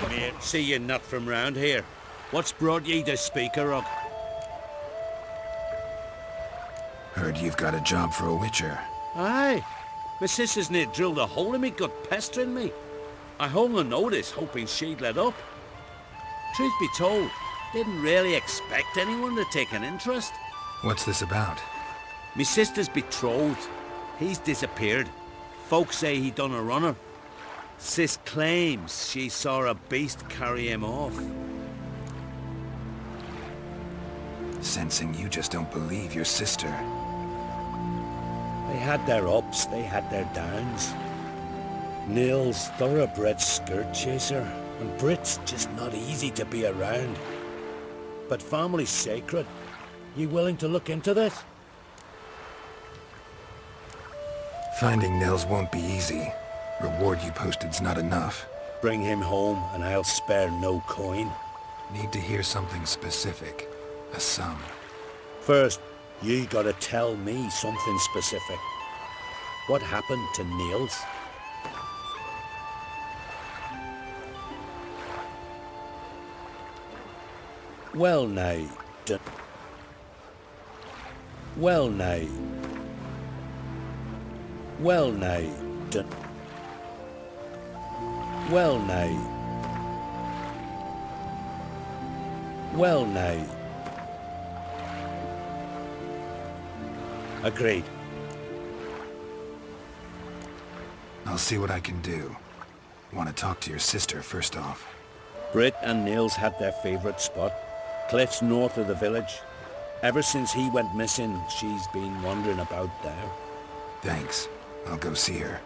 Mate, see you not from round here. What's brought ye to Speaker of? Heard you've got a job for a witcher. Aye. My sister's near drilled a hole in me gut, pestering me. I hung a notice, hoping she'd let up. Truth be told, didn't really expect anyone to take an interest. What's this about? Me sister's betrothed. He's disappeared. Folks say he done a runner. Sis claims she saw a beast carry him off. Sensing you just don't believe your sister. They had their ups, they had their downs. Neil's thoroughbred skirt chaser, and Brit's just not easy to be around. But family's sacred. You willing to look into this? Finding Nils won't be easy. Reward you posted's not enough. Bring him home and I'll spare no coin. Need to hear something specific. A sum. First, you gotta tell me something specific. What happened to Nils? Well now, Well now, Well now, Well now, Well now. Agreed. I'll see what I can do. Want to talk to your sister first off. Brit and Nils had their favourite spot. Cliffs north of the village. Ever since he went missing, she's been wandering about there. Thanks. I'll go see her.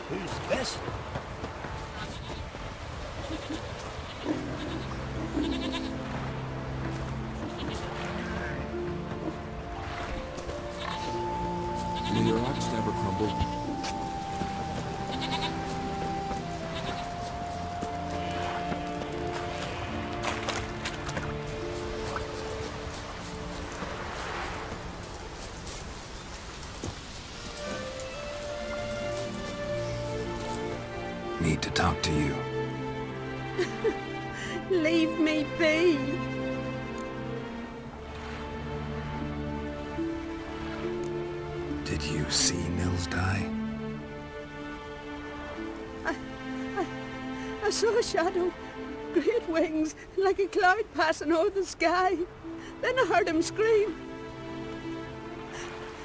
Who's this? Will your axe never crumble? Need to talk to you. Leave me be. Did you see Nils die? I saw a shadow, great wings, like a cloud passing over the sky. Then I heard him scream.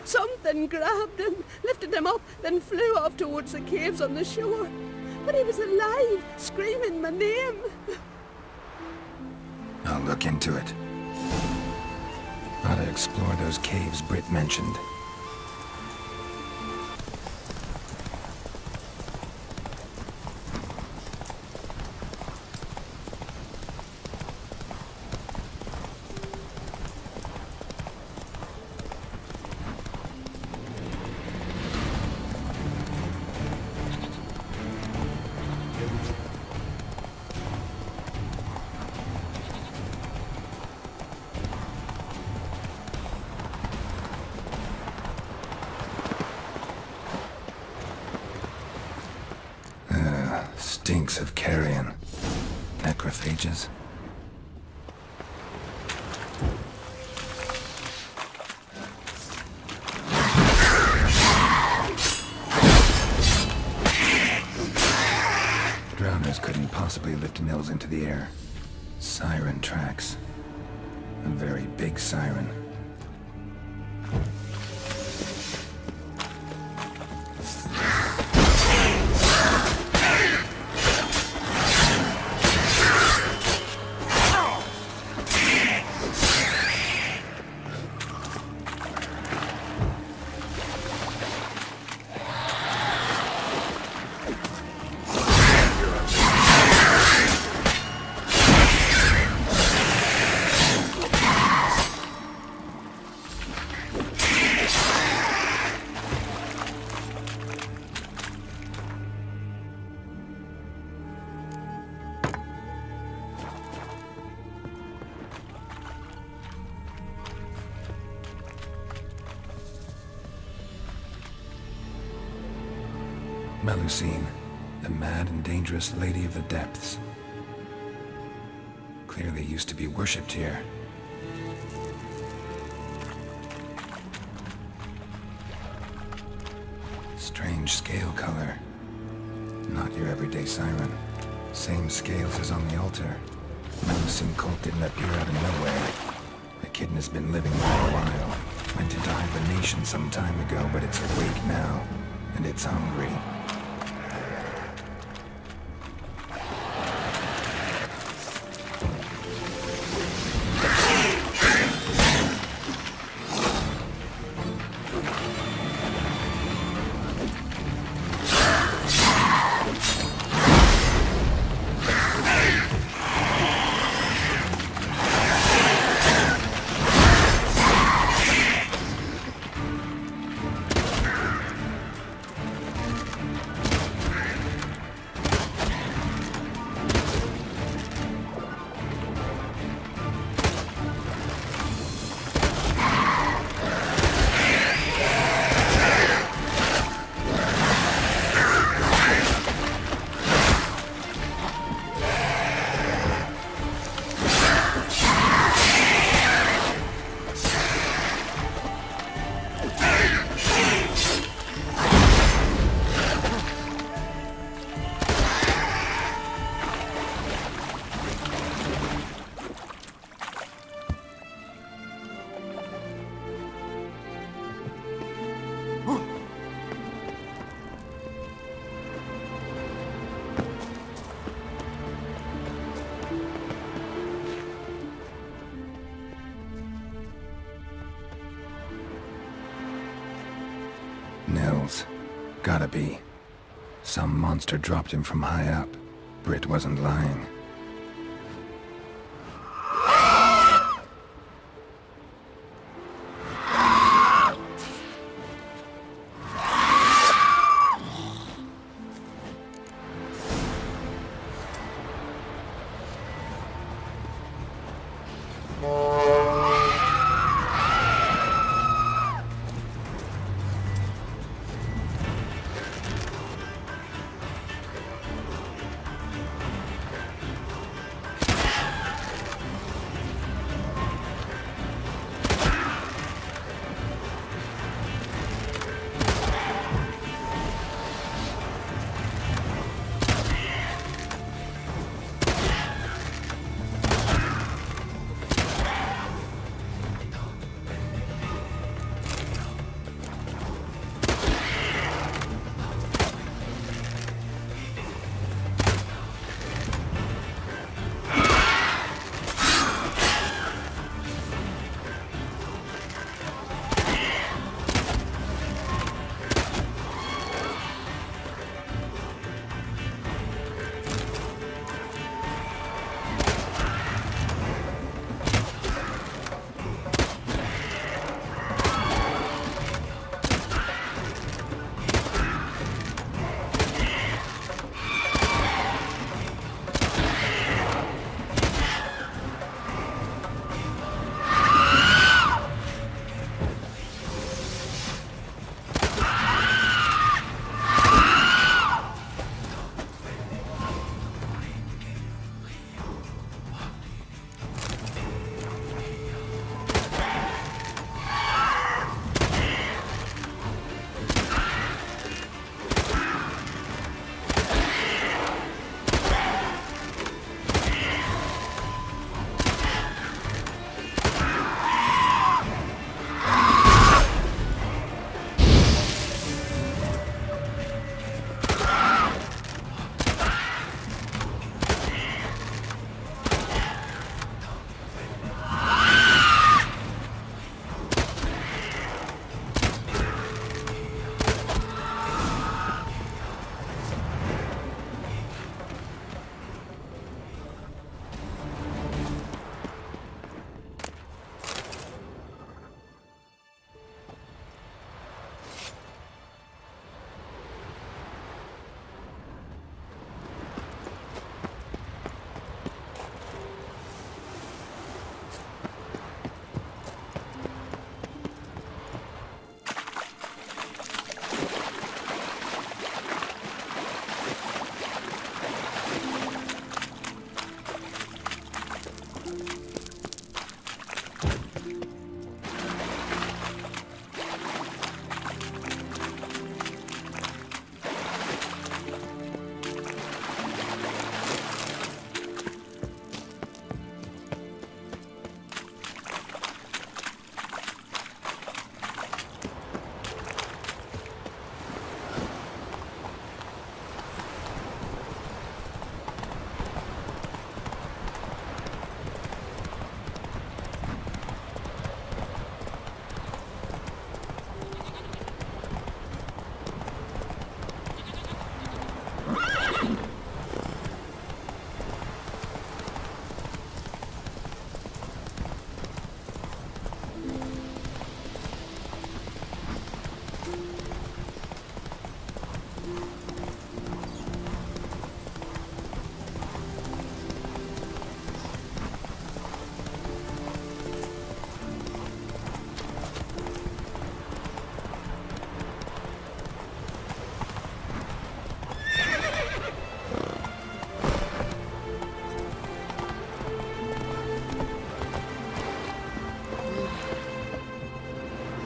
Something grabbed him, lifted him up, then flew off towards the caves on the shore. But he was alive, screaming my name. I'll look into it. Ought to explore those caves Britt mentioned. Stinks of carrion. Necrophages. Drowners couldn't possibly lift Nils into the air. Siren tracks. A very big siren. MELUSINE, the mad and dangerous Lady of the Depths. Clearly used to be worshipped here. Strange scale color. Not your everyday siren. Same scales as on the altar. MELUSINE cult didn't appear out of nowhere. The kitten has been living there a while. Went into hibernation some time ago, but it's awake now. And it's hungry. Nils. Gotta be. Some monster dropped him from high up. Britt wasn't lying.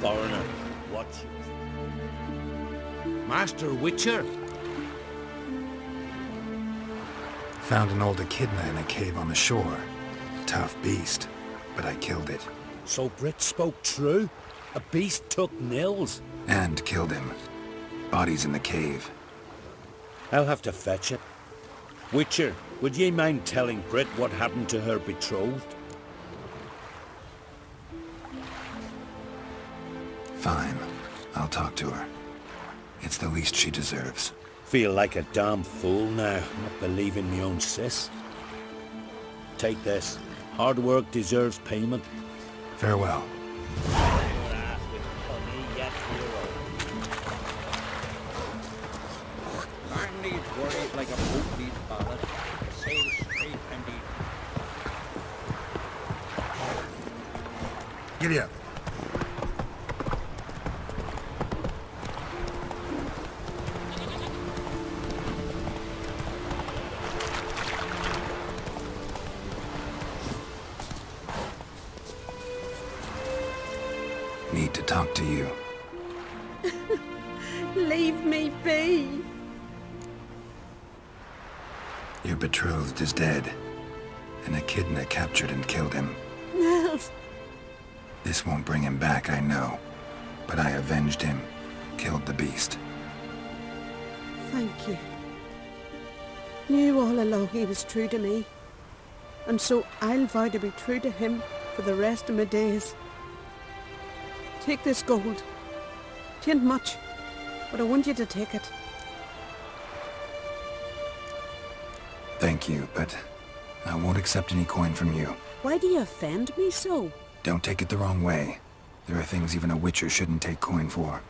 foreigner. Watch it. Master Witcher? Found an old echidna in a cave on the shore. Tough beast, but I killed it. So Brit spoke true? A beast took Nils? And killed him. Body's in the cave. I'll have to fetch it. Witcher, would ye mind telling Brit what happened to her betrothed? Fine. I'll talk to her. It's the least she deserves. Feel like a damn fool now, not believing me own sis. Take this. Hard work deserves payment. Farewell. Man needs worries like a boat needs ballast. Sail straight indeed. Giddy up. Need to talk to you. Leave me be. Your betrothed is dead. An echidna captured and killed him. Nils. This won't bring him back, I know. But I avenged him. Killed the beast. Thank you. Knew all along he was true to me. And so I'll vow to be true to him for the rest of my days. Take this gold. 'Tain't much, but I want you to take it. Thank you, but I won't accept any coin from you. Why do you offend me so? Don't take it the wrong way. There are things even a witcher shouldn't take coin for.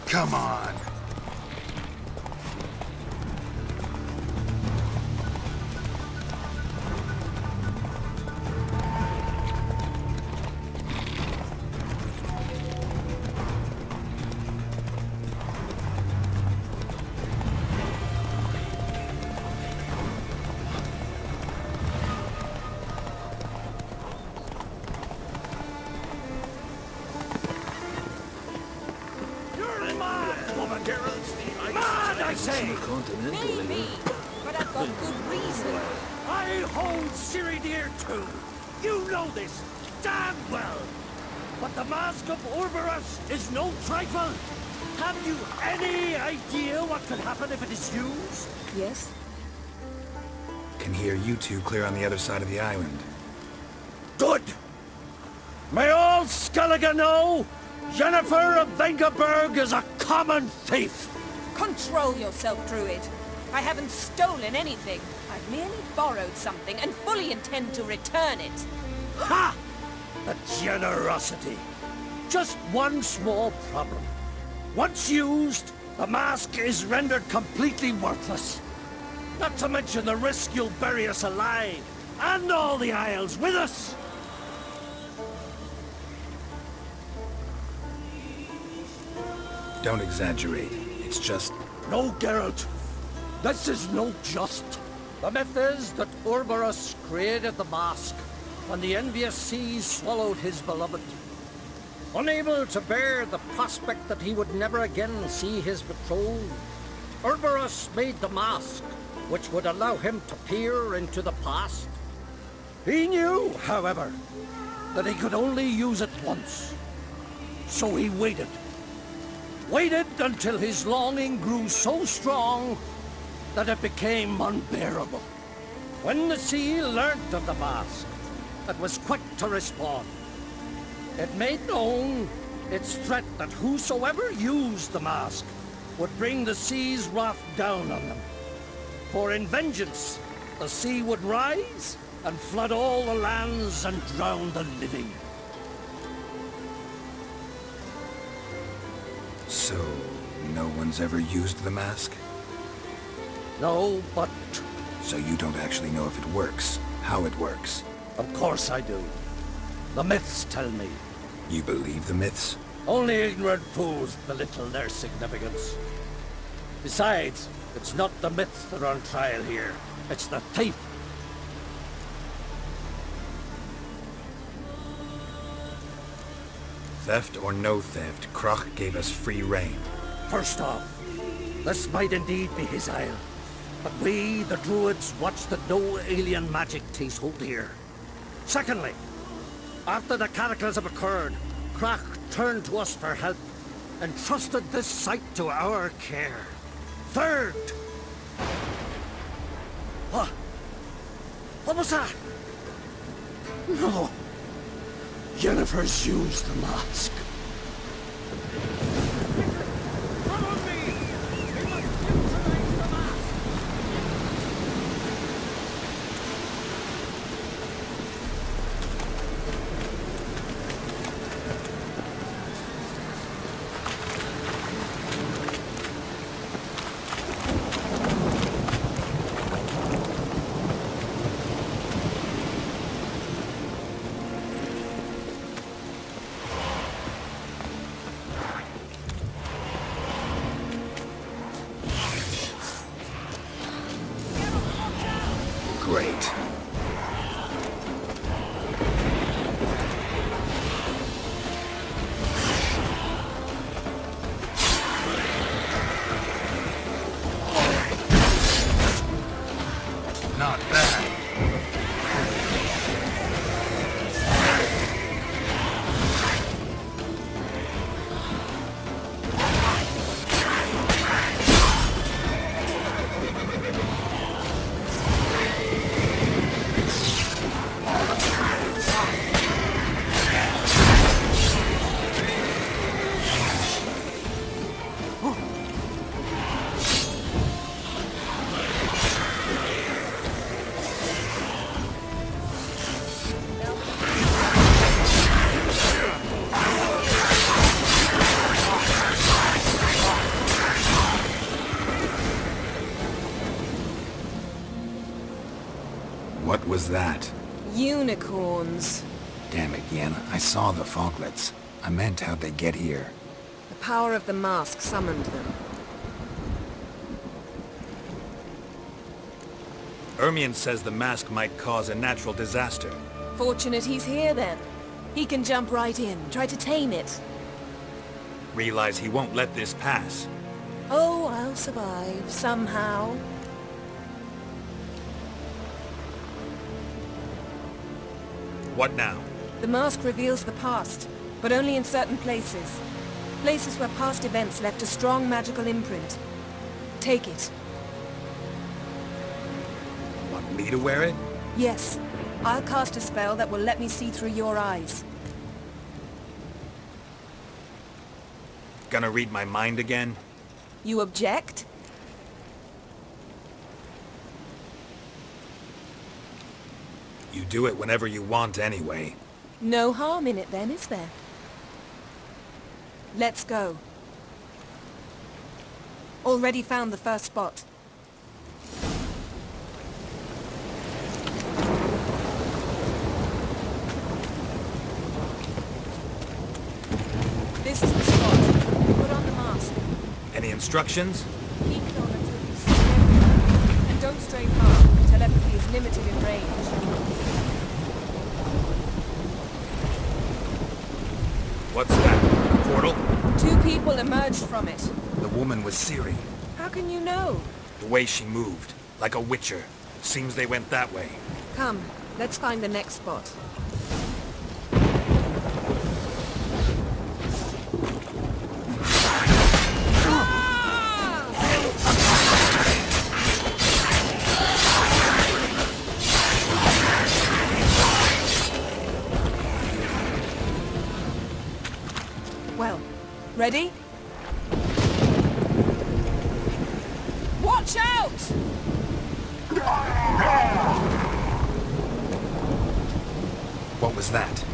Come on! Maybe, but I've got good reason. I hold Ciri dear too. You know this damn well. But the Mask of Orberus is no trifle. Have you any idea what could happen if it is used? Yes? Can hear you two clear on the other side of the island. Good. May all Skellige know Jennifer of Vengerberg is a common thief. Control yourself, Druid. I haven't stolen anything. I've merely borrowed something and fully intend to return it. Ha! The generosity. Just one small problem. Once used, the mask is rendered completely worthless. Not to mention the risk you'll bury us alive, and all the Isles with us. Don't exaggerate. It's just... No, Geralt. This is no just. The myth is that Orberus created the mask when the envious seas swallowed his beloved. Unable to bear the prospect that he would never again see his betrothed, Orberus made the mask, which would allow him to peer into the past. He knew, however, that he could only use it once. So he waited. Waited until his longing grew so strong that it became unbearable. When the sea learnt of the mask, it was quick to respond. It made known its threat that whosoever used the mask would bring the sea's wrath down on them. For in vengeance, the sea would rise and flood all the lands and drown the living. So, no one's ever used the mask? No, but So you don't actually know if it works, how it works? of course I do. The myths tell me. You believe the myths? Only ignorant fools belittle their significance. Besides, it's not the myths that are on trial here. It's the thief. Theft or no theft, Croc gave us free rein. First off, this might indeed be his isle. But we, the Druids, watch that no alien magic takes hold here. Secondly, after the cataclysm occurred, Croc turned to us for help and trusted this site to our care. Third... What was that? No. Yennefer's used the mask. Follow me! We must neutralize the mask! Great. Not bad. What was that? Unicorns. Damn it, Yen. I saw the foglets. I meant how'd they get here. The power of the mask summoned them. Ermion says the mask might cause a natural disaster. Fortunate he's here then. He can jump right in, try to tame it. Realize he won't let this pass. Oh, I'll survive, somehow. What now? The mask reveals the past, but only in certain places. Places where past events left a strong magical imprint. Take it. Want me to wear it? Yes. I'll cast a spell that will let me see through your eyes. Gonna read my mind again? You object? You do it whenever you want anyway. No harm in it then, is there? Let's go. Already found the first spot. This is the spot. Put on the mask. Any instructions? Keep it on until you see everything. And don't stray far. Telepathy is limited in range. What's that? A portal? 2 people emerged from it. The woman was Ciri. How can you know? The way she moved. Like a witcher. Seems they went that way. Come, let's find the next spot. Well, ready? Watch out! What was that?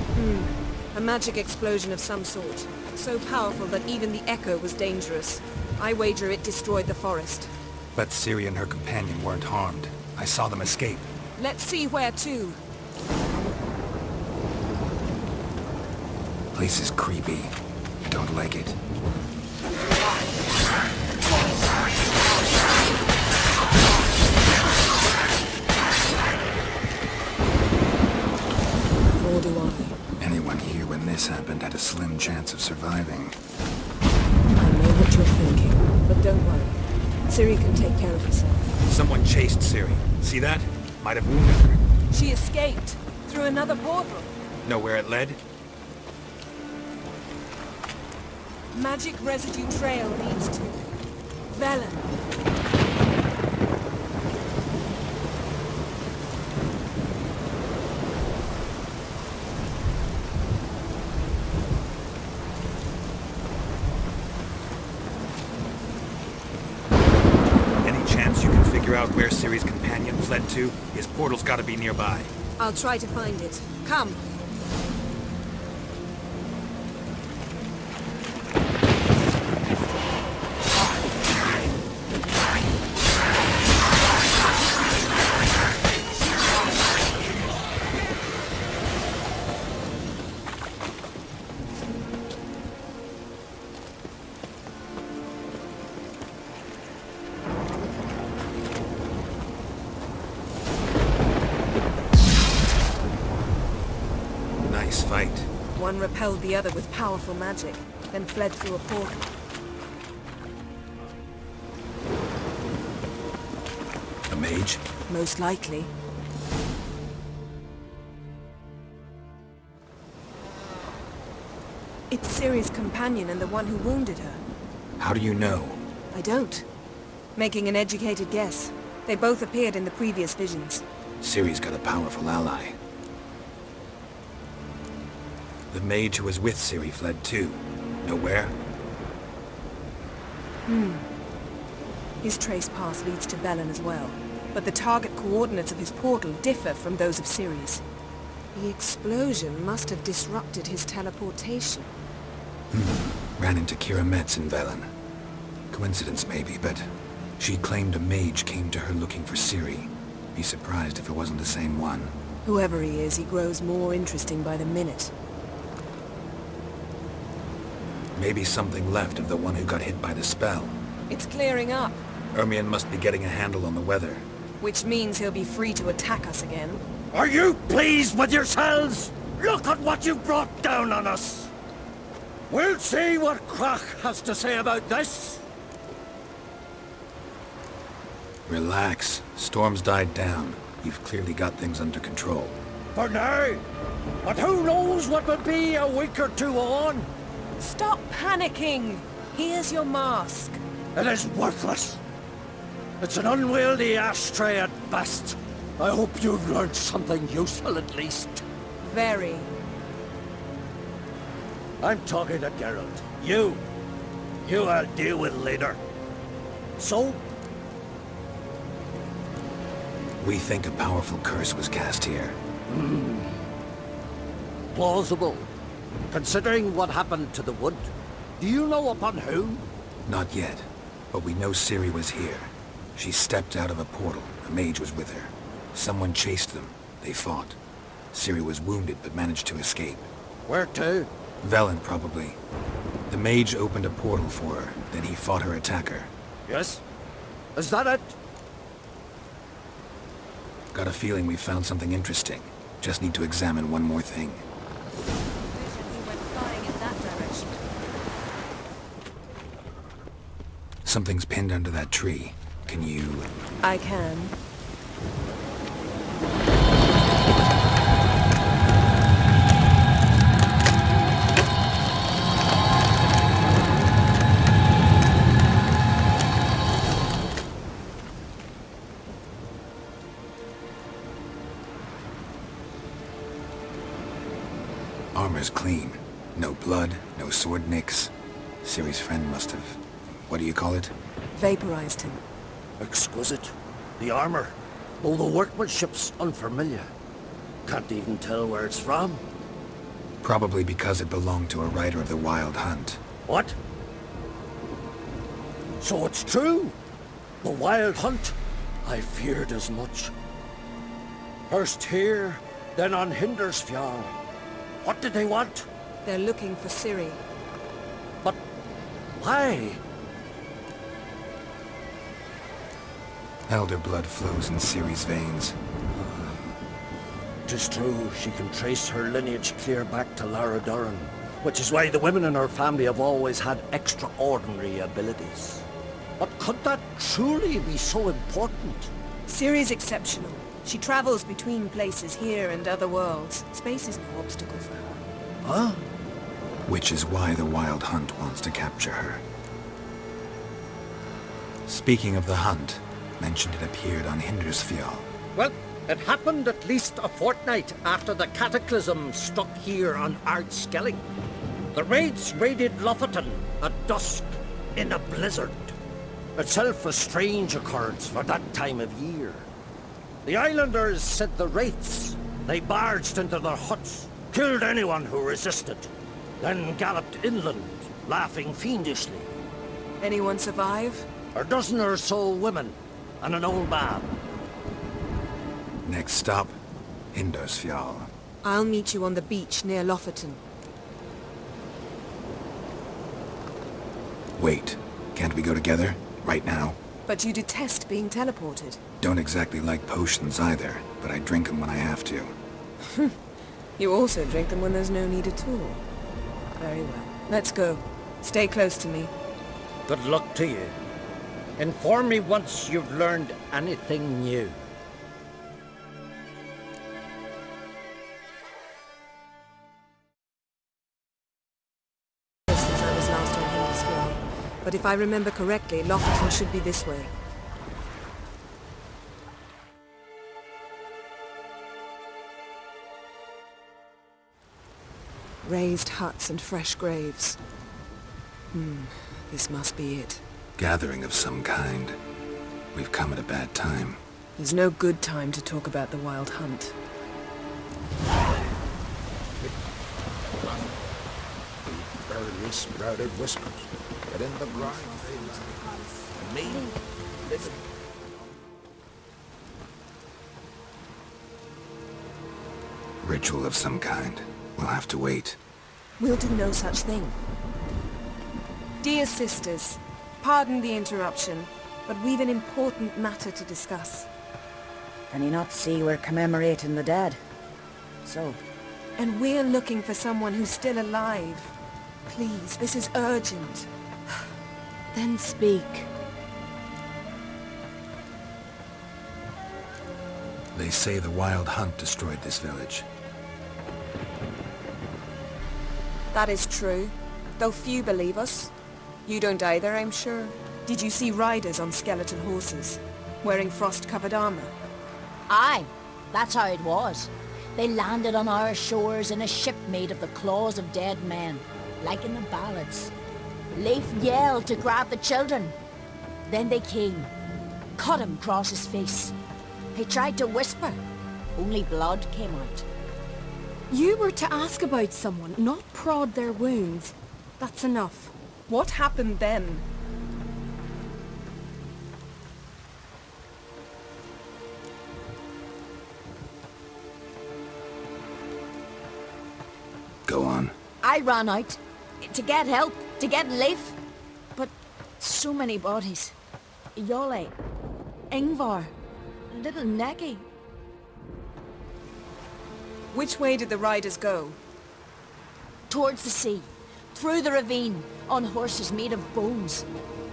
A magic explosion of some sort. So powerful that even the echo was dangerous. I wager it destroyed the forest. But Ciri and her companion weren't harmed. I saw them escape. Let's see where to. Place is creepy. I don't like it. Nor do I. Anyone here when this happened had a slim chance of surviving. I know what you're thinking, but don't worry. Ciri can take care of herself. Someone chased Ciri. See that? Might have wounded her. She escaped through another portal. Know where it led? Magic residue trail leads to Velen. Any chance you can figure out where Ciri's companion fled to? His portal's gotta be nearby. I'll try to find it. Come. Fight. One repelled the other with powerful magic, then fled through a portal. A mage? Most likely. It's Ciri's companion and the one who wounded her. How do you know? I don't. Making an educated guess. They both appeared in the previous visions. Ciri's got a powerful ally. The mage who was with Ciri fled too. Know where? His trace path leads to Velen as well. But the target coordinates of his portal differ from those of Ciri's. The explosion must have disrupted his teleportation. Ran into Kira Metz in Velen. Coincidence maybe, but she claimed a mage came to her looking for Ciri. Be surprised if it wasn't the same one. Whoever he is, he grows more interesting by the minute. Maybe something left of the one who got hit by the spell. It's clearing up, Ermion must be getting a handle on the weather. which means he'll be free to attack us again. Are you pleased with yourselves? Look at what you brought down on us! We'll see what Crach has to say about this. Relax. Storm's died down. You've clearly got things under control. For now. But who knows what will be a week or two on? Stop panicking! Here's your mask. It is worthless. It's an unwieldy ashtray at best. I hope you've learned something useful at least. Very. I'm talking to Geralt. You I'll deal with later. So, We think a powerful curse was cast here. plausible. Considering what happened to the wood, do you know upon whom? Not yet, but we know Ciri was here. She stepped out of a portal. A mage was with her. Someone chased them. They fought. Ciri was wounded but managed to escape. Where to? Velen, probably. The mage opened a portal for her, then he fought her attacker. Yes? Is that it? Got a feeling we found something interesting. Just need to examine one more thing. He went flying in that direction. Something's pinned under that tree. Can you... I can. Armor's clean. No blood, no sword nicks. Ciri's friend must have... what do you call it? Vaporized him. Exquisite. The armor, though the workmanship's unfamiliar. Can't even tell where it's from. Probably because it belonged to a rider of the Wild Hunt. What? So it's true? The Wild Hunt? I feared as much. First here, then on Hindersfjall. What did they want? They're looking for Ciri. But why? Elder blood flows in Ciri's veins. 'Tis true, she can trace her lineage clear back to Lara Duran, which is why the women in her family have always had extraordinary abilities. But could that truly be so important? Ciri's exceptional. She travels between places here and other worlds. Space is no obstacle for her. Huh? Which is why the Wild Hunt wants to capture her. Speaking of the hunt, mentioned it appeared on Hindersfjall. Well, it happened at least a fortnight after the cataclysm struck here on Aard Skellig. The raids raided Lofoten at dusk in a blizzard. Itself a strange occurrence for that time of year. The islanders said the wraiths. They barged into their huts, killed anyone who resisted, then galloped inland, laughing fiendishly. Anyone survive? A dozen or so women, and an old man. Next stop, Hindersfjall. I'll meet you on the beach near Lofoten. Wait, can't we go together? Right now? But you detest being teleported. Don't exactly like potions either, but I drink them when I have to. You also drink them when there's no need at all. Very well. Let's go. Stay close to me. Good luck to you. Inform me once you've learned anything new. Since I was last on Hindersfjall. But if I remember correctly, Lofoten should be this way. Raised huts and fresh graves. This must be it. Gathering of some kind. We've come at a bad time. There's no good time to talk about the Wild Hunt. Barely sprouted whispers. Get in the grind. Me? Listen. Ritual of some kind. We'll have to wait. We'll do no such thing. Dear sisters, pardon the interruption, but we've an important matter to discuss. Can you not see we're commemorating the dead? So? And we're looking for someone who's still alive. Please, this is urgent. Then speak. They say the Wild Hunt destroyed this village. That is true, though few believe us. You don't either, I'm sure. Did you see riders on skeleton horses, wearing frost-covered armour? Aye, that's how it was. They landed on our shores in a ship made of the claws of dead men, like in the ballads. Leif yelled to grab the children. Then they came, cut him across his face. He tried to whisper, only blood came out. You were to ask about someone, not prod their wounds. That's enough. What happened then? Go on. I ran out to get help, to get Leif. But so many bodies. Yolle, Ingvar, little Necky. Which way did the riders go? Towards the sea, through the ravine, on horses made of bones.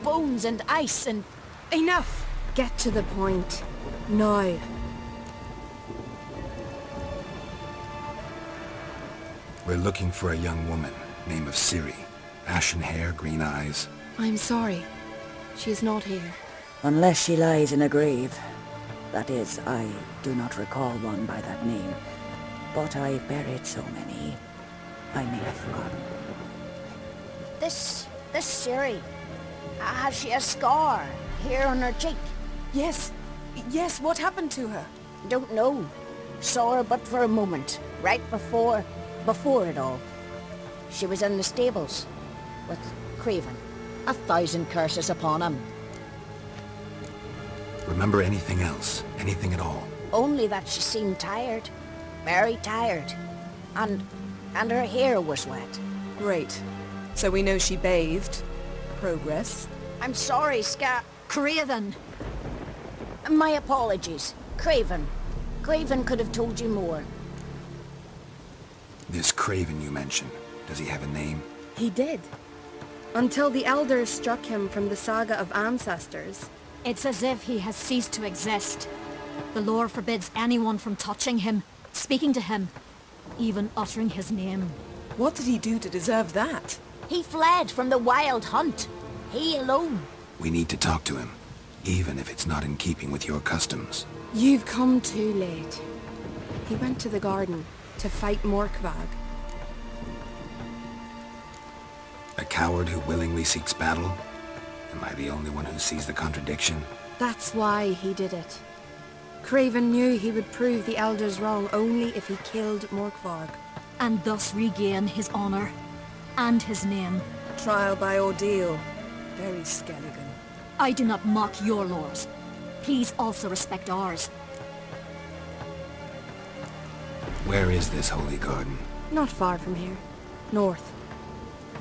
Bones and ice and... Enough! Get to the point. Now. We're looking for a young woman, name of Ciri. Ashen hair, green eyes. I'm sorry. She is not here. Unless she lies in a grave. That is, I do not recall one by that name. But I've buried so many, I may have forgotten. This Ciri, has she a scar here on her cheek? Yes, what happened to her? Don't know. Saw her but for a moment, right before it all. She was in the stables with Craven. 1,000 curses upon him. Remember anything else? Anything at all? Only that she seemed tired. Very tired. And her hair was wet. Great. So we know she bathed. Progress. I'm sorry, Craven! My apologies. Craven. Craven could have told you more. This Craven you mentioned, does he have a name? He did. Until the elders struck him from the saga of ancestors. It's as if he has ceased to exist. The lore forbids anyone from touching him, speaking to him, even uttering his name. What did he do to deserve that? He fled from the wild hunt. He alone. We need to talk to him, even if it's not in keeping with your customs. You've come too late. He went to the garden to fight Morkvag. A coward who willingly seeks battle? Am I the only one who sees the contradiction? That's why he did it. Craven knew he would prove the elders wrong only if he killed Morkvag. And thus regain his honor and his name. Trial by ordeal. Very Skelligan. I do not mock your laws. Please also respect ours. Where is this holy garden? Not far from here. North.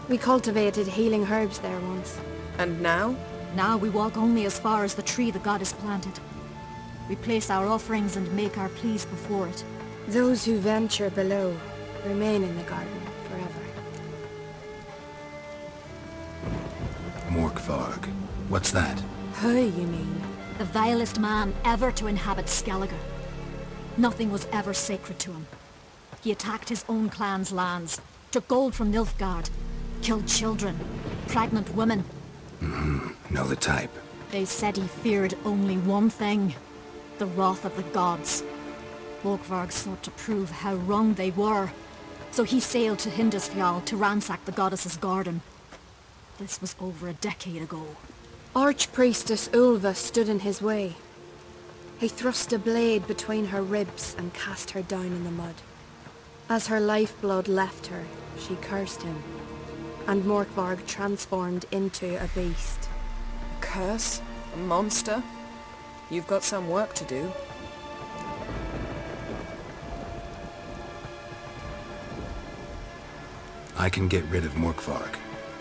We cultivated healing herbs there once. And now? Now we walk only as far as the tree the goddess planted. We place our offerings and make our pleas before it. Those who venture below remain in the garden forever. Morkvarg. What's that? Who, you mean? The vilest man ever to inhabit Skellige. Nothing was ever sacred to him. He attacked his own clan's lands, took gold from Nilfgaard, killed children, pregnant women. Know the type. They said he feared only one thing, the wrath of the gods. Morkvarg sought to prove how wrong they were, so he sailed to Hindisfjall to ransack the goddess's garden. This was over a decade ago. Archpriestess Ulva stood in his way. He thrust a blade between her ribs and cast her down in the mud. As her lifeblood left her, she cursed him, and Morkvarg transformed into a beast. A curse? A monster? You've got some work to do. I can get rid of Morkvarg.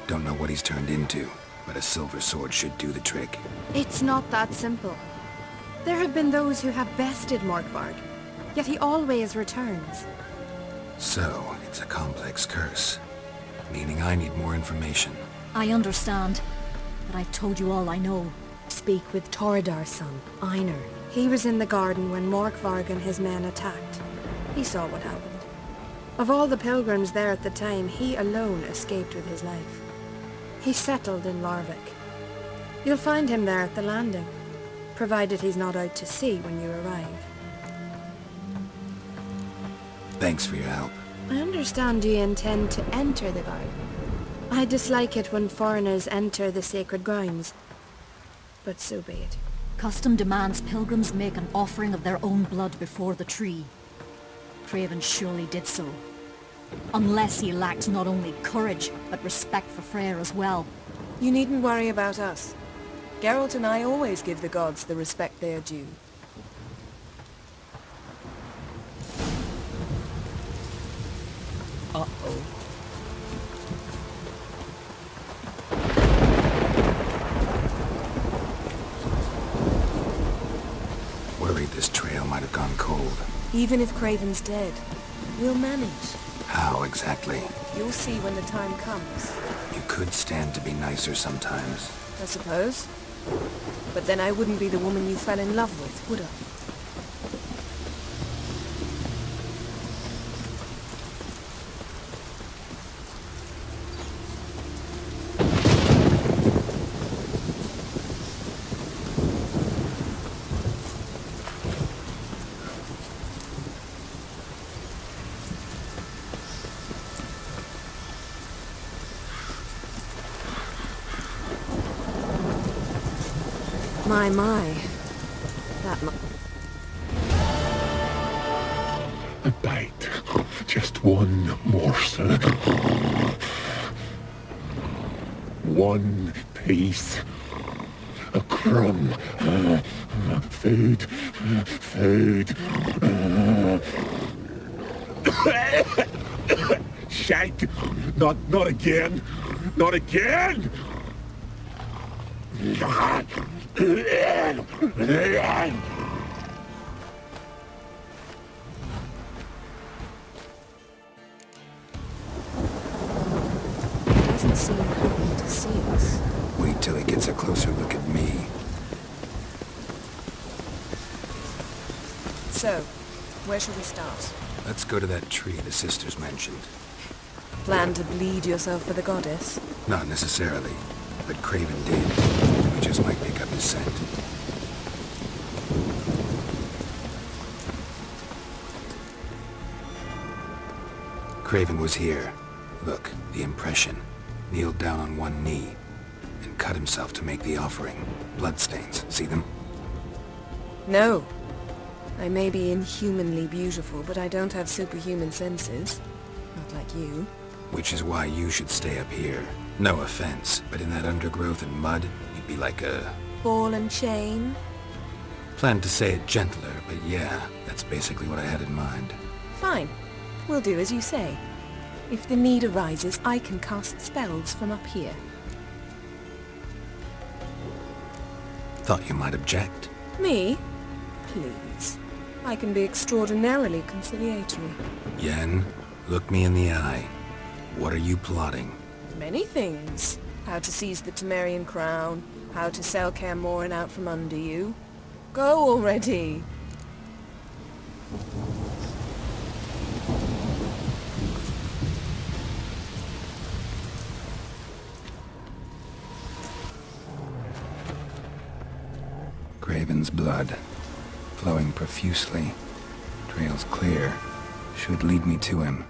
Don't know what he's turned into, but a silver sword should do the trick. It's not that simple. There have been those who have bested Morkvarg, yet he always returns. So, it's a complex curse, meaning I need more information. I understand, but I've told you all I know. Speak with Torridar's son, Einar. He was in the garden when Morkvarg and his men attacked. He saw what happened. Of all the pilgrims there at the time, he alone escaped with his life. He settled in Larvik. You'll find him there at the landing, provided he's not out to sea when you arrive. Thanks for your help. I understand you intend to enter the garden. I dislike it when foreigners enter the sacred grounds, but so be it. Custom demands pilgrims make an offering of their own blood before the tree. Craven surely did so. Unless he lacked not only courage, but respect for Freyr as well. You needn't worry about us. Geralt and I always give the gods the respect they are due. Uh-oh. Worried this trail might have gone cold. Even if Craven's dead, we'll manage. How exactly? You'll see when the time comes. You could stand to be nicer sometimes. I suppose. But then I wouldn't be the woman you fell in love with, would I? My. That A bite. Just one morsel. One piece. A crumb. Food. Food. Shite. Not again. Not again. Doesn't seem happy to see us. Wait till he gets a closer look at me. So, where should we start? Let's go to that tree the sisters mentioned. Plan to bleed yourself for the goddess? Not necessarily, but Craven did. We just might pick up his scent. Craven was here. Look, the impression. Kneeled down on one knee and cut himself to make the offering. Bloodstains, see them? No. I may be inhumanly beautiful, but I don't have superhuman senses. Not like you. Which is why you should stay up here. No offense, but in that undergrowth and mud, you'd be like a... ball and chain? Planned to say it gentler, but yeah, that's basically what I had in mind. Fine. We'll do as you say. If the need arises, I can cast spells from up here. Thought you might object. Me? Please. I can be extraordinarily conciliatory. Yen, look me in the eye. What are you plotting? Many things. How to seize the Temerian crown, how to sell Kaer Morhen out from under you. Go already! Craven's blood, flowing profusely. Trail's clear. Should lead me to him.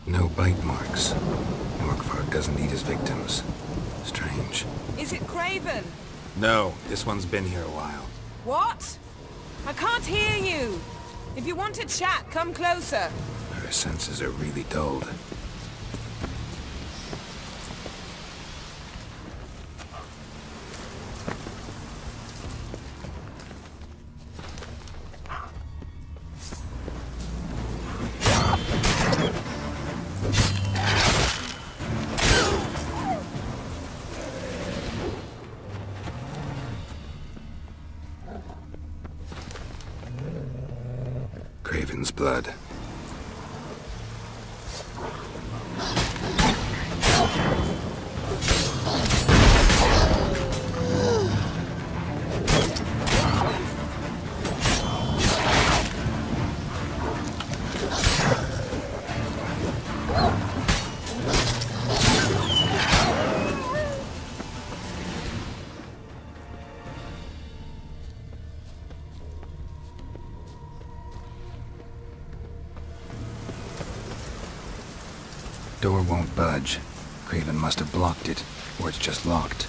No bite marks. Morkvarg doesn't eat his victims. Strange. Is it Craven? No, this one's been here a while. What? I can't hear you! If you want to chat, come closer. Her senses are really dulled. Craven's blood. Door won't budge. Craven must have blocked it, or it's just locked.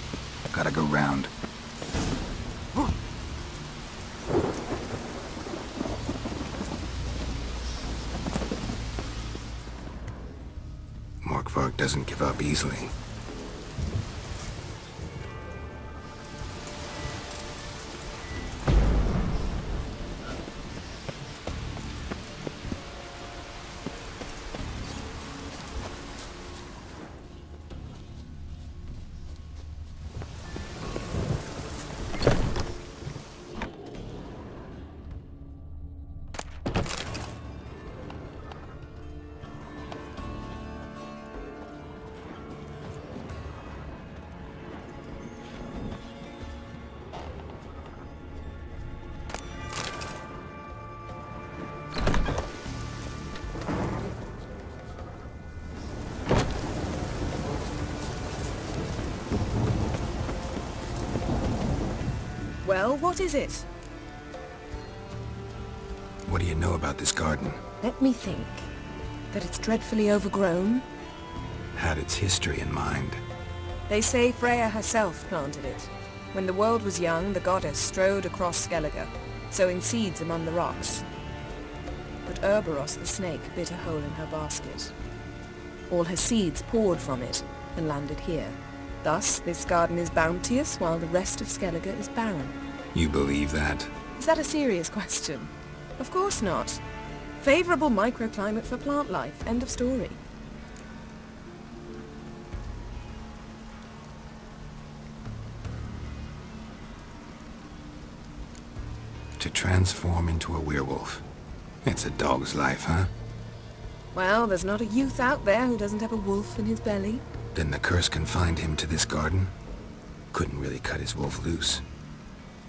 Gotta go round. Morkvarg doesn't give up easily. Well, what is it? What do you know about this garden? Let me think. That it's dreadfully overgrown? Had its history in mind. They say Freya herself planted it. When the world was young, the goddess strode across Skellige, sowing seeds among the rocks. But Ouroboros the snake bit a hole in her basket. All her seeds poured from it and landed here. Thus, this garden is bounteous while the rest of Skellige is barren. You believe that? Is that a serious question? Of course not. Favorable microclimate for plant life. End of story. To transform into a werewolf. It's a dog's life, huh? Well, there's not a youth out there who doesn't have a wolf in his belly. Then the curse confined him to this garden? Couldn't really cut his wolf loose.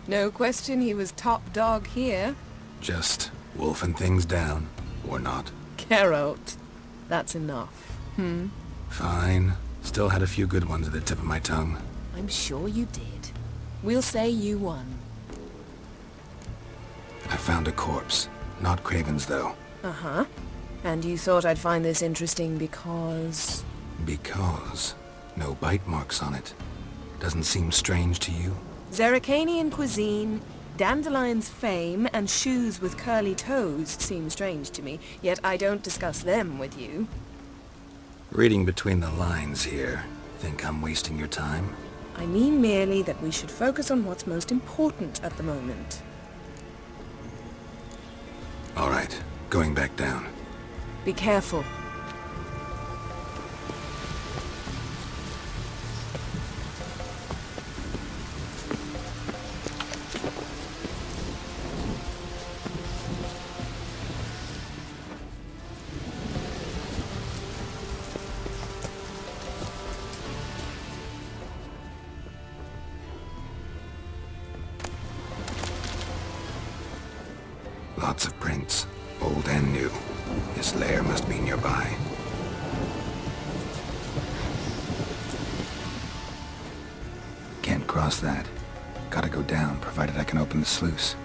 No question he was top dog here. Just wolfing things down, or not. Geralt. That's enough. Fine. Still had a few good ones at the tip of my tongue. I'm sure you did. We'll say you won. I found a corpse. Not Craven's, though. Uh-huh. And you thought I'd find this interesting because... Because no bite marks on it. Doesn't seem strange to you? Zerrikanian cuisine, Dandelion's fame, and shoes with curly toes seem strange to me, yet I don't discuss them with you. Reading between the lines here. Think I'm wasting your time? I mean merely that we should focus on what's most important at the moment. All right, going back down. Be careful. Lots of prints, old and new. This lair must be nearby. Can't cross that. Gotta go down, provided I can open the sluice.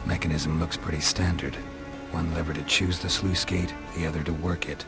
Mechanism looks pretty standard. One lever to choose the sluice gate, the other to work it.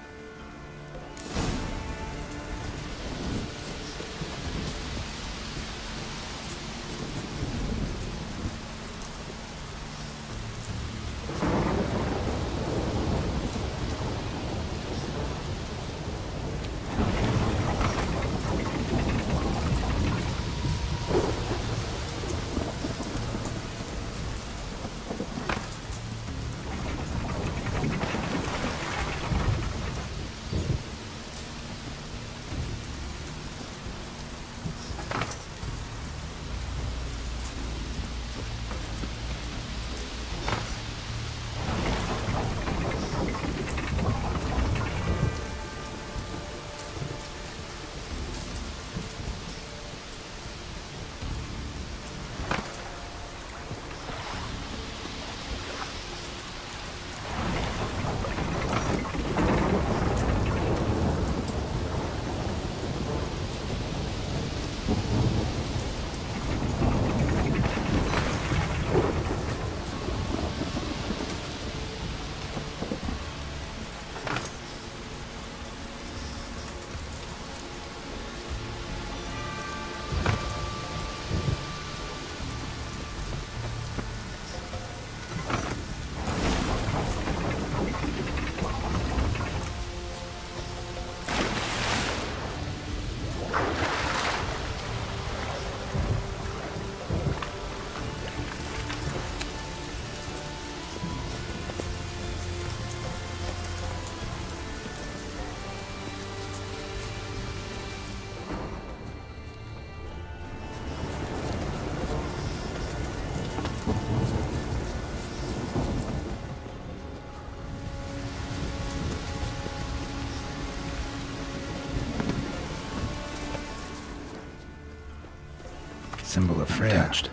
Symbol of Freya. Touched.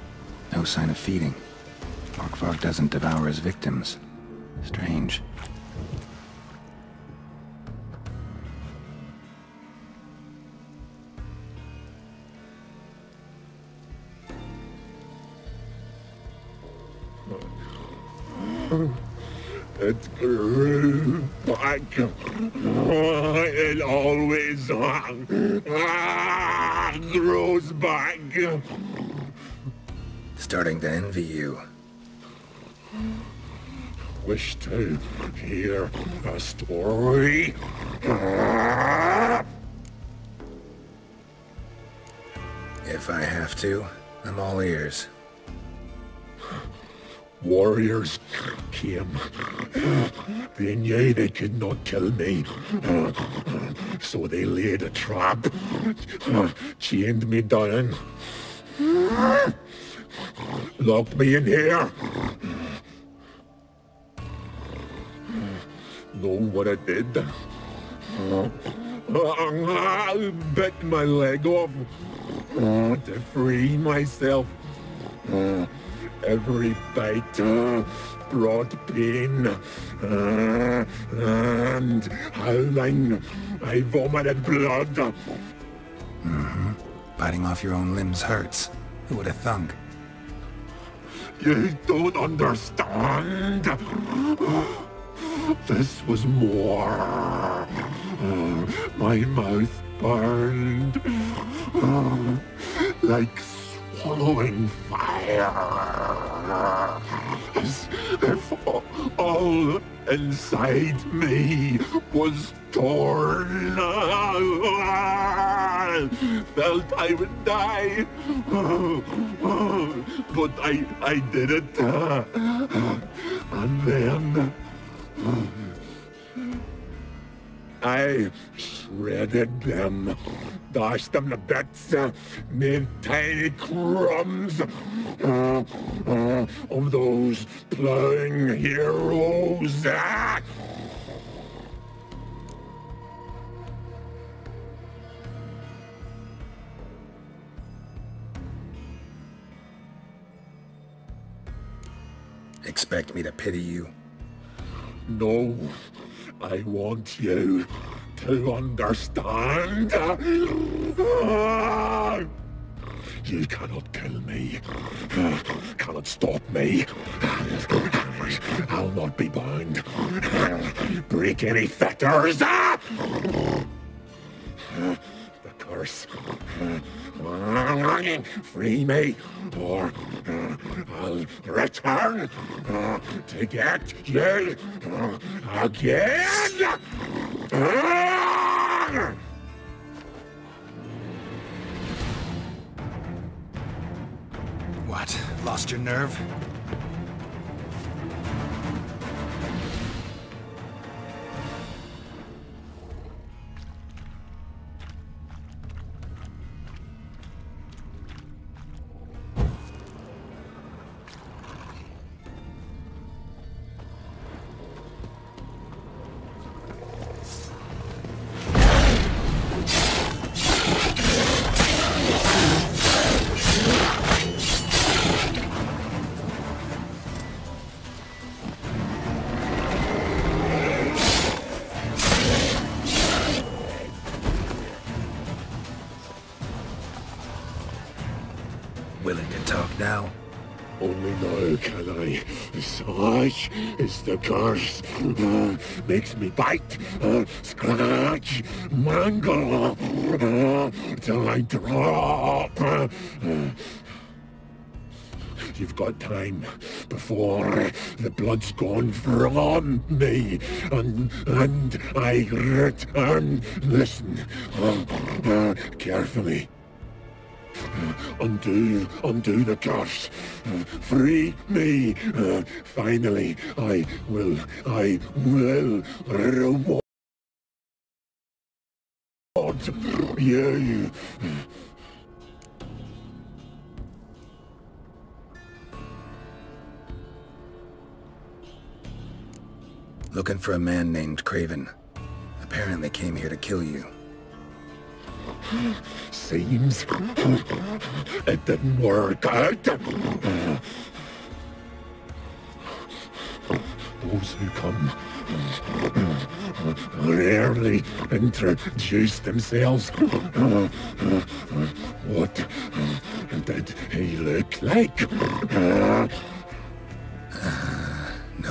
No sign of feeding. Morkvarg doesn't devour his victims. Strange. It grew back. It always grows back. Starting to envy you. Wish to hear a story? If I have to, I'm all ears. Warriors came. They knew they could not kill me. So they laid a trap. Chained me down. Locked me in here. Know what I did? Bit my leg off to free myself. Every bite brought pain, and howling, I vomited blood. Mm-hmm. Biting off your own limbs hurts. Who would have thunk? You don't understand. This was more. My mouth burned like swallowing fire. As if all inside me was torn. Felt I would die, but I did it. And then I shredded them, dashed them to bits, made tiny crumbs of those plowing heroes. Expect me to pity you? No, I want you to understand. You cannot kill me, cannot stop me. I'll not be bound. Break any fetters. The curse. Free me, or I'll return to get you again. What? Lost your nerve? Willing to talk now? Only now can I. Such is the curse. Makes me bite, scratch, mangle, till I drop. You've got time before the blood's gone from me, and I return. Listen, carefully. Undo the curse. Free me. Finally, I will reward you. Looking for a man named Craven. Apparently came here to kill you. Seems it didn't work out. Those who come rarely introduce themselves. What did he look like? No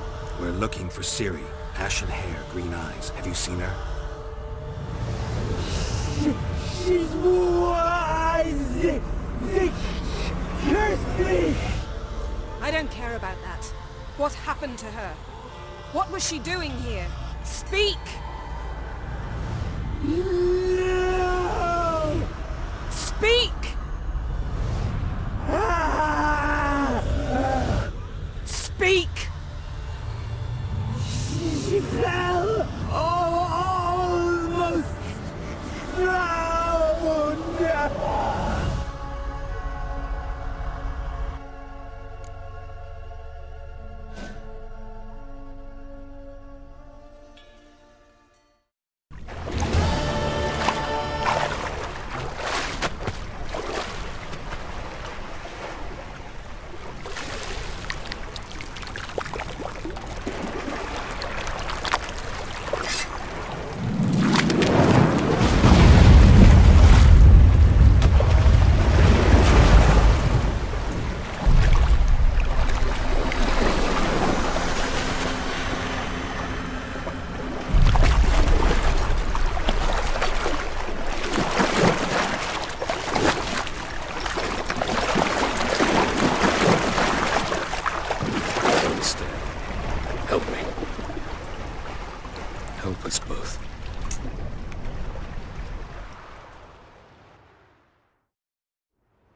looking for Ciri. Ashen hair, green eyes. Have you seen her? She's wise! They cursed me! I don't care about that. What happened to her? What was she doing here? Speak! No! Speak! Speak! She fell! Almost drowned!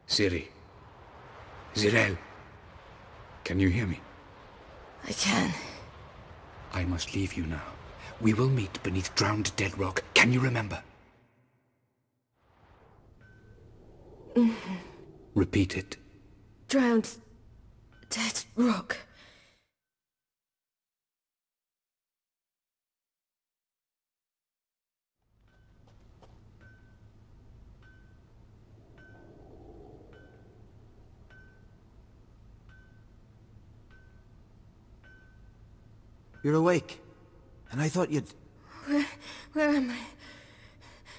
Ciri. Zirel. Can you hear me? I can. I must leave you now. We will meet beneath drowned dead rock. Can you remember? Repeat it. Drowned dead rock. You're awake. And I thought you'd... Where am I?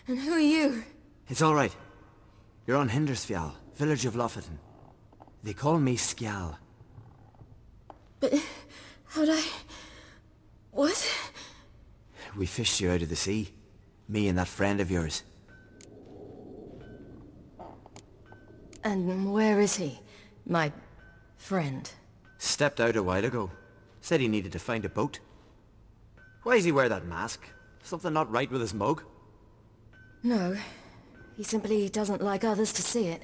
And who are you? It's all right. You're on Hindersfjall, village of Lofoten. They call me Skjal. But... how'd I... What? We fished you out of the sea. Me and that friend of yours. And where is he? My... friend? Stepped out a while ago. Said he needed to find a boat. Why does he wear that mask? Something not right with his mug? No. He simply doesn't like others to see it.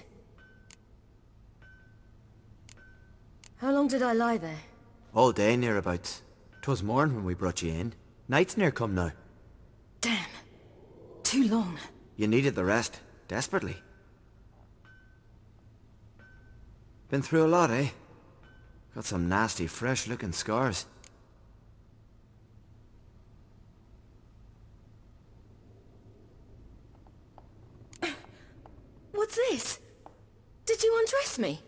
How long did I lie there? All day nearabouts. 'Twas morn when we brought you in. Night's near come now. Damn. Too long. You needed the rest. Desperately. Been through a lot, eh? Got some nasty, fresh-looking scars. What's this? Did you undress me?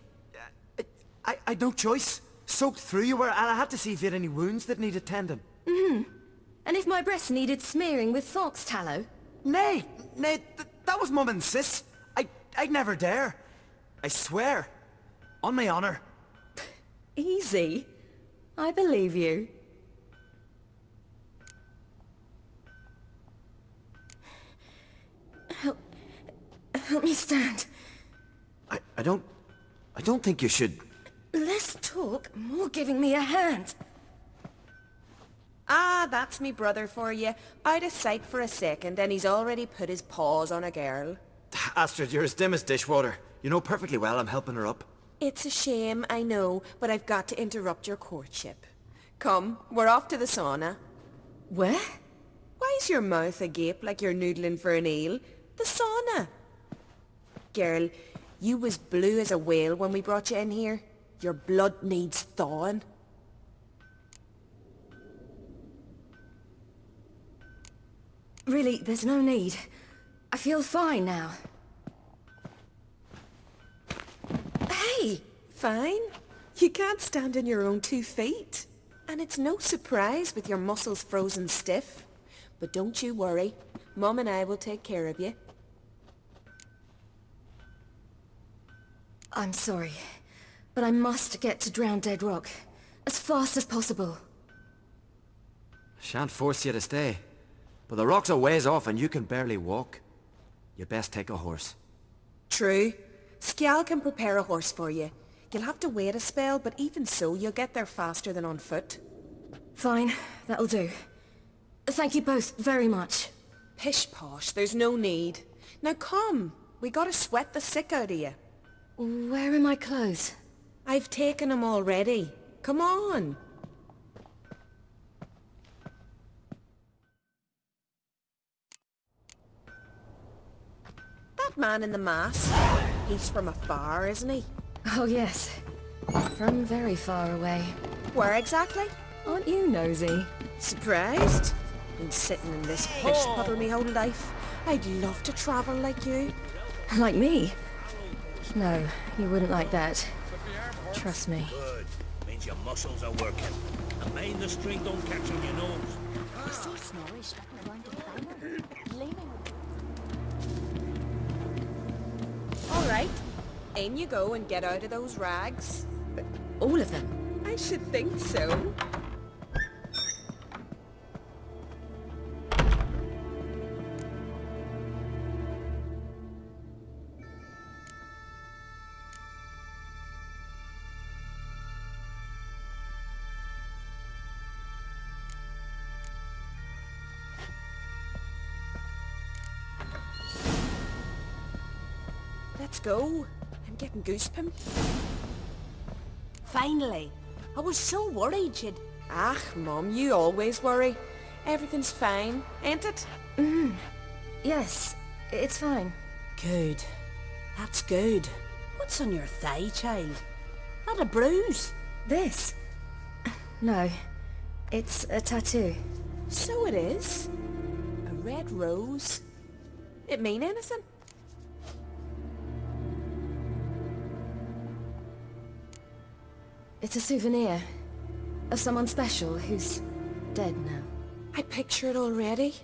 I had no choice. Soaked through you were, and I had to see if you had any wounds that needed tending. And if my breasts needed smearing with fox tallow? Nay, that was Mum and Sis. I'd never dare. I swear. On my honor. Easy. I believe you. Help me stand. I don't think you should... Less talk, more giving me a hand. Ah, that's me brother for you. Out of sight for a second, and he's already put his paws on a girl. Astrid, you're as dim as dishwater. You know perfectly well I'm helping her up. It's a shame, I know, but I've got to interrupt your courtship. Come, we're off to the sauna. Where? Why's your mouth agape like you're noodling for an eel? The sauna. Girl, you was blue as a whale when we brought you in here. Your blood needs thawing. Really, there's no need. I feel fine now. Hey, fine? You can't stand on your own 2 feet. And it's no surprise with your muscles frozen stiff. But don't you worry. Mum and I will take care of you. I'm sorry, but I must get to Drowned Dead Rock as fast as possible. Shan't force you to stay. But the rock's a ways off and you can barely walk. You best take a horse. True. Skjal can prepare a horse for you. You'll have to wait a spell, but even so, you'll get there faster than on foot. Fine, that'll do. Thank you both very much. Pish-posh, there's no need. Now come, we gotta sweat the sick out of you. Where are my clothes? I've taken them already. Come on. That man in the mask, he's from afar, isn't he? Oh yes, from very far away. Where exactly? Aren't you nosy? Surprised? Been sitting in this fish puddle me whole life. I'd love to travel like you. Like me? No, you wouldn't like that. Trust me. Good. Means your muscles are working. And mind the string don't catch on your nose. You see Snorri strutting around the corner, leaning. All right, in you go and get out of those rags. All of them? I should think so. Let's go. I'm getting goosebumps. Finally. I was so worried you'd... Ah, Mum, you always worry. Everything's fine, ain't it? Yes, it's fine. Good. That's good. What's on your thigh, child? Not a bruise? This? No, it's a tattoo. So it is. A red rose. It mean anything? It's a souvenir of someone special who's dead now. I picture it already.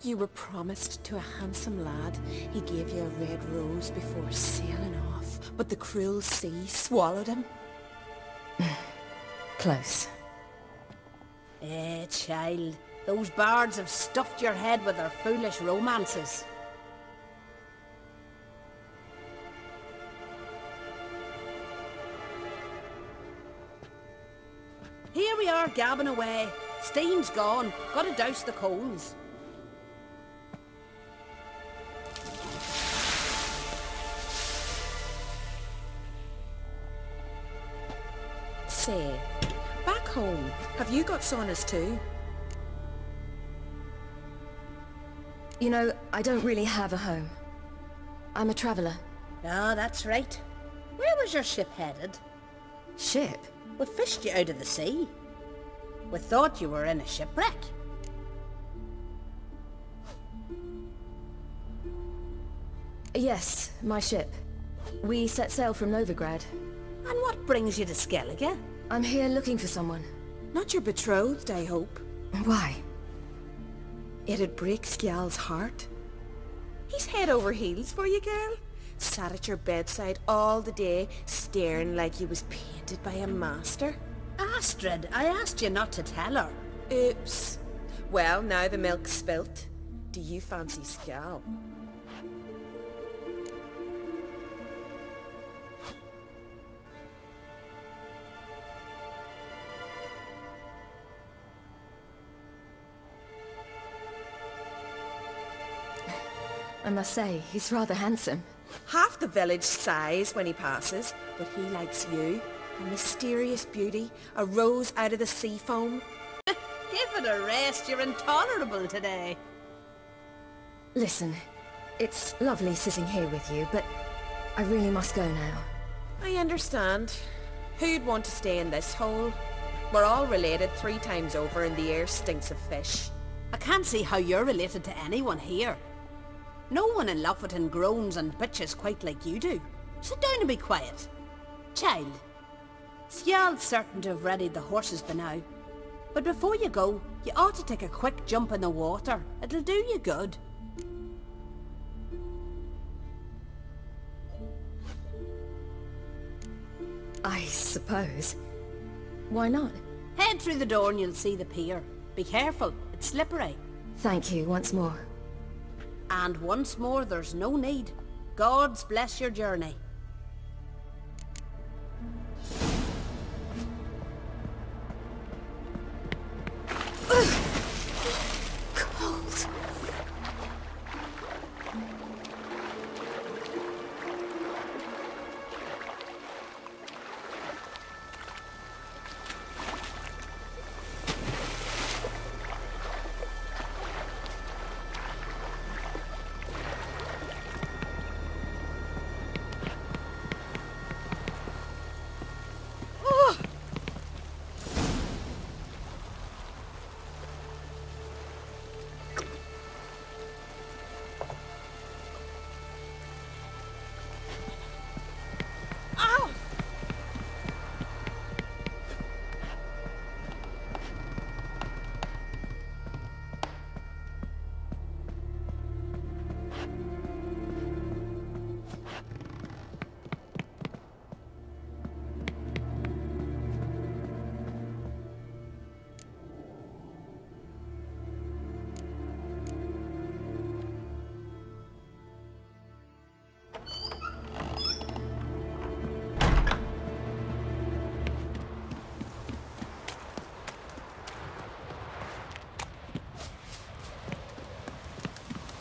You were promised to a handsome lad. He gave you a red rose before sailing off, but the cruel sea swallowed him. Close. Child. Those bards have stuffed your head with their foolish romances. Here we are gabbing away. Steam's gone. Gotta douse the coals. Say, back home, have you got saunas too? You know, I don't really have a home. I'm a traveller. Ah, that's right. Where was your ship headed? Ship? We fished you out of the sea. We thought you were in a shipwreck. Yes, my ship. We set sail from Novigrad. And what brings you to Skellige? I'm here looking for someone. Not your betrothed, I hope. Why? It'd break Skjal's heart. He's head over heels for you, girl. Sat at your bedside all the day, staring like he was painted by a master. Astrid, I asked you not to tell her. Oops. Well, now the milk's spilt. Do you fancy Skjal? I must say, he's rather handsome. Half the village sighs when he passes, but he likes you. A mysterious beauty, a rose out of the sea foam. Give it a rest, you're intolerable today. Listen, it's lovely sitting here with you, but I really must go now. I understand. Who'd want to stay in this hole? We're all related 3 times over and the air stinks of fish. I can't see how you're related to anyone here. No one in Lofoten groans and bitches quite like you do. Sit down and be quiet. Child, Skjal's certain to have readied the horses by now. But before you go, you ought to take a quick jump in the water. It'll do you good. I suppose. Why not? Head through the door and you'll see the pier. Be careful, slippery. Thank you once more. And once more, there's no need. Gods bless your journey. Cold.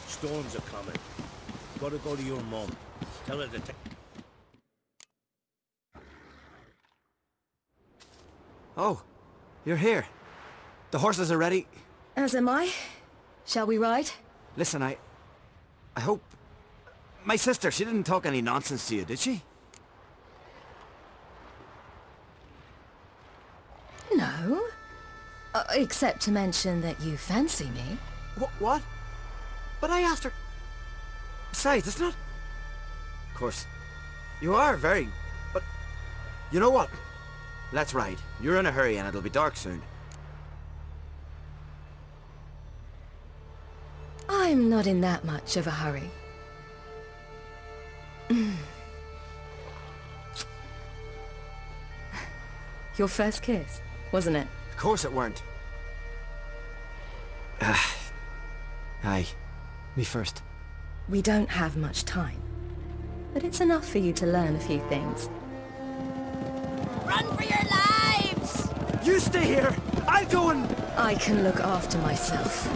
Storms are coming. Gotta go to your mum. Tell her to take... Oh, you're here. The horses are ready. As am I. Shall we ride? Listen, I hope... My sister, she didn't talk any nonsense to you, did she? No. Except to mention that you fancy me. What? But I asked her... Besides, it's not... Of course, you are very... But... You know what? Let's ride. You're in a hurry and it'll be dark soon. I'm not in that much of a hurry. Your first kiss, wasn't it? Of course it weren't. Aye. Me first. We don't have much time. But it's enough for you to learn a few things. Run for your lives! You stay here! I'll go and... I can look after myself.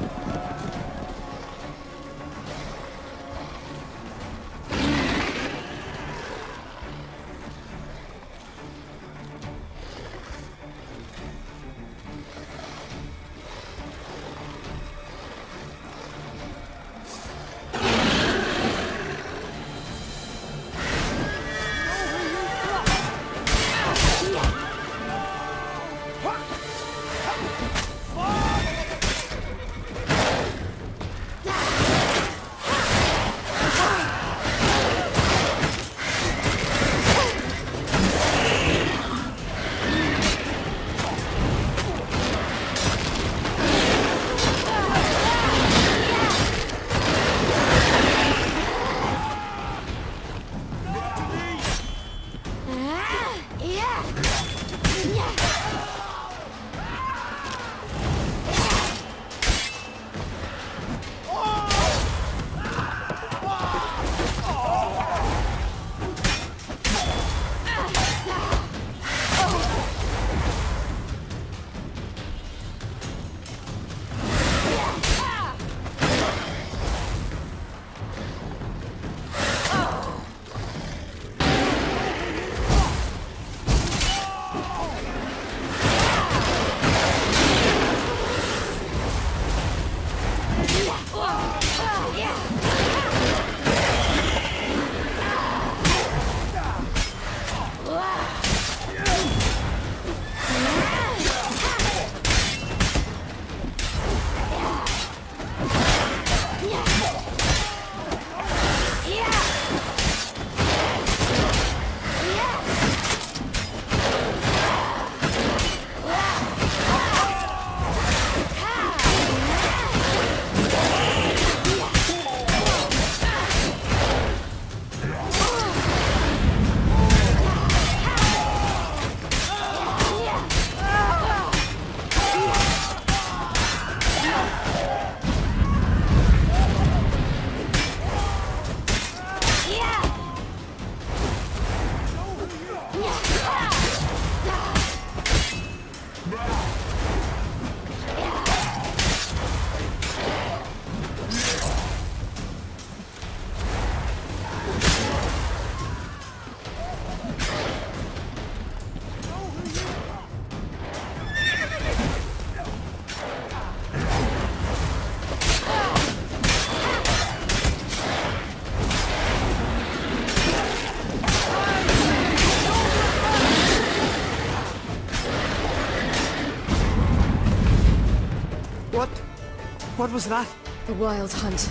What was that? The Wild Hunt.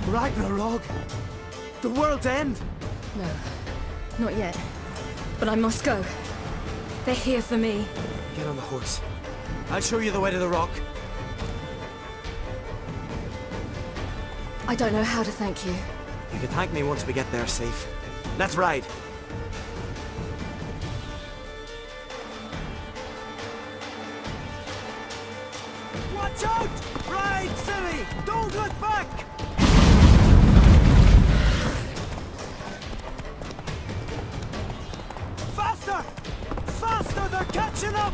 Ragnarok? The world's end? No, not yet. But I must go. They're here for me. Get on the horse. I'll show you the way to the rock. I don't know how to thank you. You can thank me once we get there safe. Let's ride. Watch out! Ride, Ciri! Don't look back! Faster! Faster! They're catching up!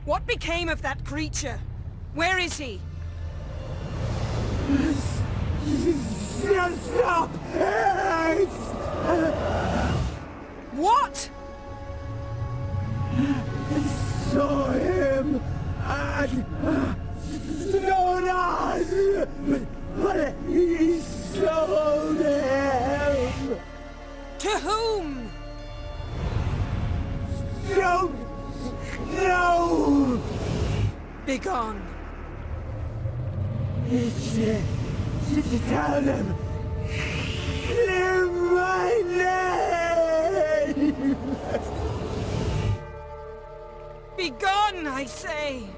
What became of that creature? Where is he? Stop! What? Saw him and stole us, but he sold him. To whom? Don't know. Begone. Tell them. Clear my name. Begone, I say.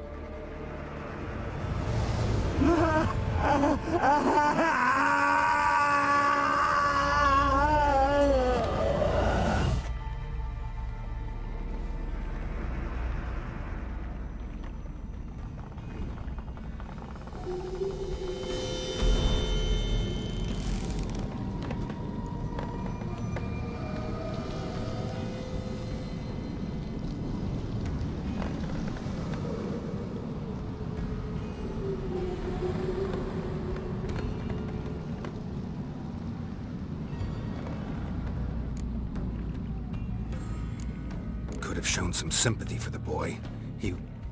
Could have shown some sympathy for the boy.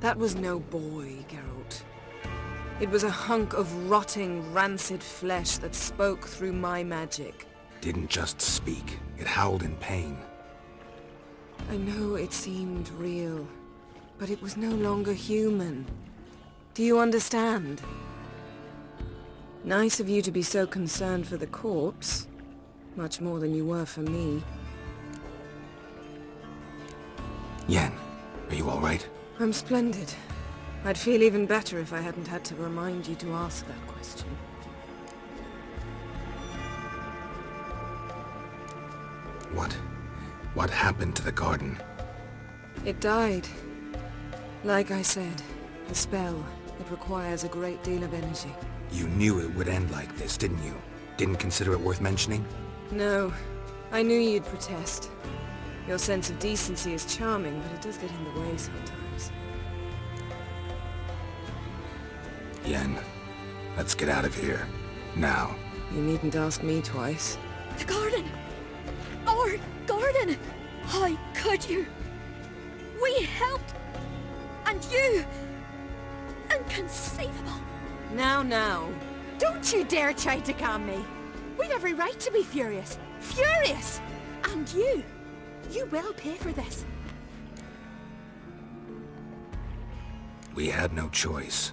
That was no boy, Geralt. It was a hunk of rotting, rancid flesh that spoke through my magic. Didn't just speak. It howled in pain. I know it seemed real, but it was no longer human. Do you understand? Nice of you to be so concerned for the corpse. Much more than you were for me. Yen, are you all right? I'm splendid. I'd feel even better if I hadn't had to remind you to ask that question. What happened to the garden? It died. Like I said, the spell, it requires a great deal of energy. You knew it would end like this, didn't you? Didn't consider it worth mentioning? No. I knew you'd protest. Your sense of decency is charming, but it does get in the way sometimes. Yen, let's get out of here. Now. You needn't ask me twice. The garden! Our garden! How could you? We helped! And you! Inconceivable! Now. Don't you dare try to calm me! We've every right to be furious! Furious! And you will pay for this. We had no choice.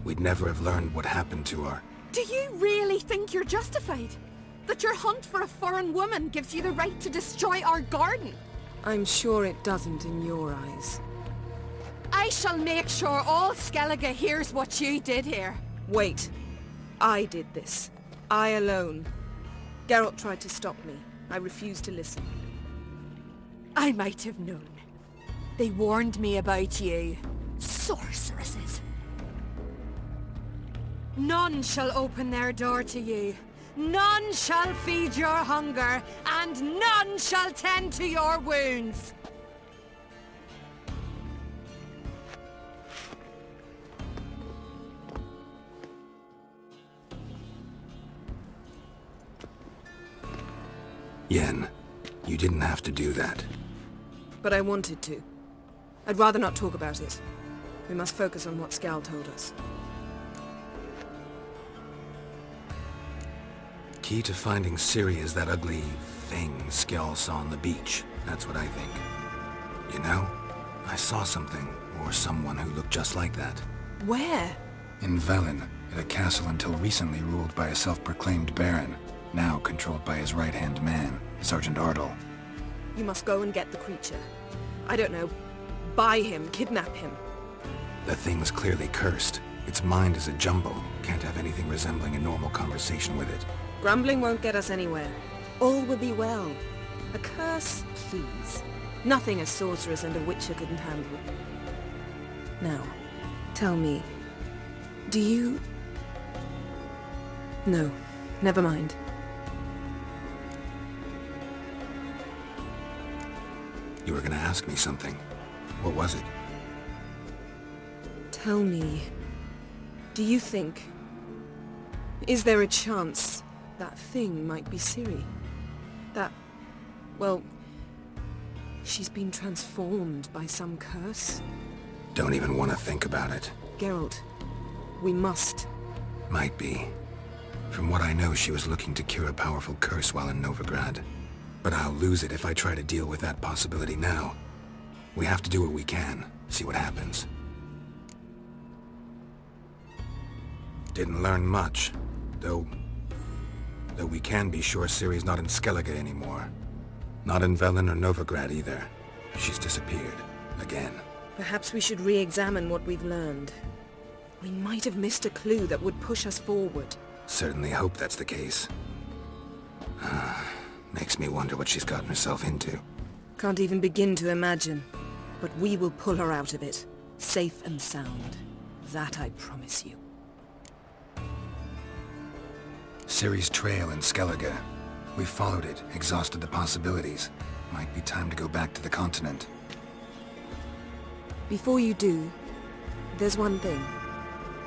We'd never have learned what happened to her. Do you really think you're justified? That your hunt for a foreign woman gives you the right to destroy our garden? I'm sure it doesn't in your eyes. I shall make sure all Skellige hears what you did here. Wait. I did this. I alone. Geralt tried to stop me. I refused to listen. I might have known. They warned me about you. Sorceresses. None shall open their door to you. None shall feed your hunger, and none shall tend to your wounds. Yen, you didn't have to do that. But I wanted to. I'd rather not talk about it. We must focus on what Skal told us. Key to finding Ciri is that ugly thing Skell saw on the beach. That's what I think. You know, I saw something, or someone who looked just like that. Where? In Velen, at a castle until recently ruled by a self-proclaimed baron, now controlled by his right-hand man, Sergeant Ardle. You must go and get the creature. I don't know, buy him, kidnap him. The thing's clearly cursed. Its mind is a jumble. Can't have anything resembling a normal conversation with it. Grumbling won't get us anywhere. All will be well. A curse, please. Nothing a sorceress and a witcher couldn't handle. Now, tell me, do you... No, never mind. You were gonna ask me something. What was it? Tell me, do you think... Is there a chance that thing might be Ciri? That... well... she's been transformed by some curse? Don't even want to think about it. Geralt, we must. Might be. From what I know, she was looking to cure a powerful curse while in Novigrad. But I'll lose it if I try to deal with that possibility now. We have to do what we can, see what happens. Didn't learn much, though we can be sure Ciri's not in Skellige anymore. Not in Velen or Novigrad either. She's disappeared. Again. Perhaps we should re-examine what we've learned. We might have missed a clue that would push us forward. Certainly hope that's the case. Makes me wonder what she's gotten herself into. Can't even begin to imagine. But we will pull her out of it. Safe and sound. That I promise you. Ciri's trail in Skellige. We followed it, exhausted the possibilities. Might be time to go back to the continent. Before you do, there's one thing.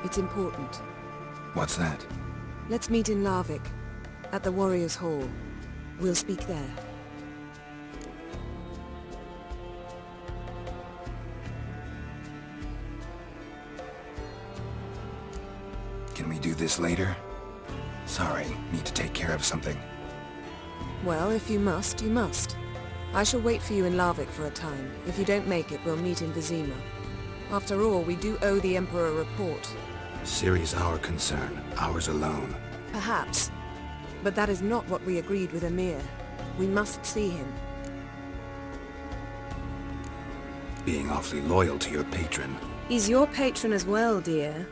It's important. What's that? Let's meet in Larvik, at the Warriors' Hall. We'll speak there. Can we do this later? Sorry, need to take care of something. Well, if you must, you must. I shall wait for you in Larvik for a time. If you don't make it, we'll meet in Vizima. After all, we do owe the Emperor a report. Ciri's our concern, ours alone. Perhaps. But that is not what we agreed with Emir. We must see him. Being awfully loyal to your patron. He's your patron as well, dear.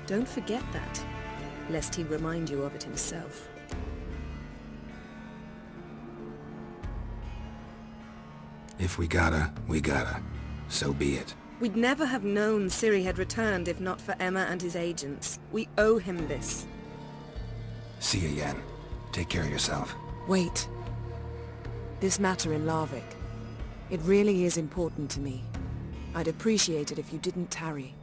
Don't forget that, lest he remind you of it himself. If we gotta, we gotta. So be it. We'd never have known Ciri had returned if not for Emma and his agents. We owe him this. See you, Yen. Take care of yourself. Wait. This matter in Larvik. It really is important to me. I'd appreciate it if you didn't tarry.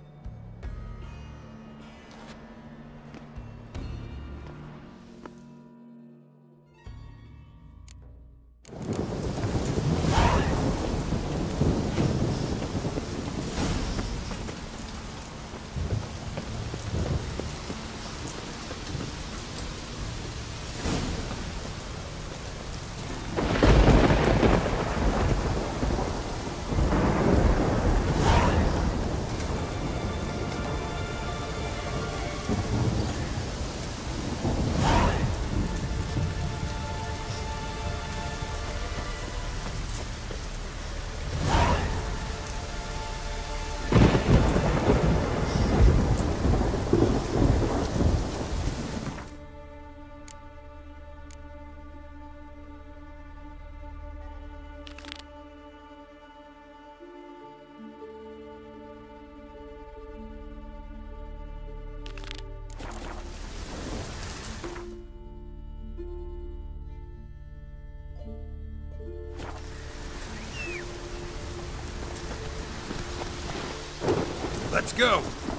Let's go!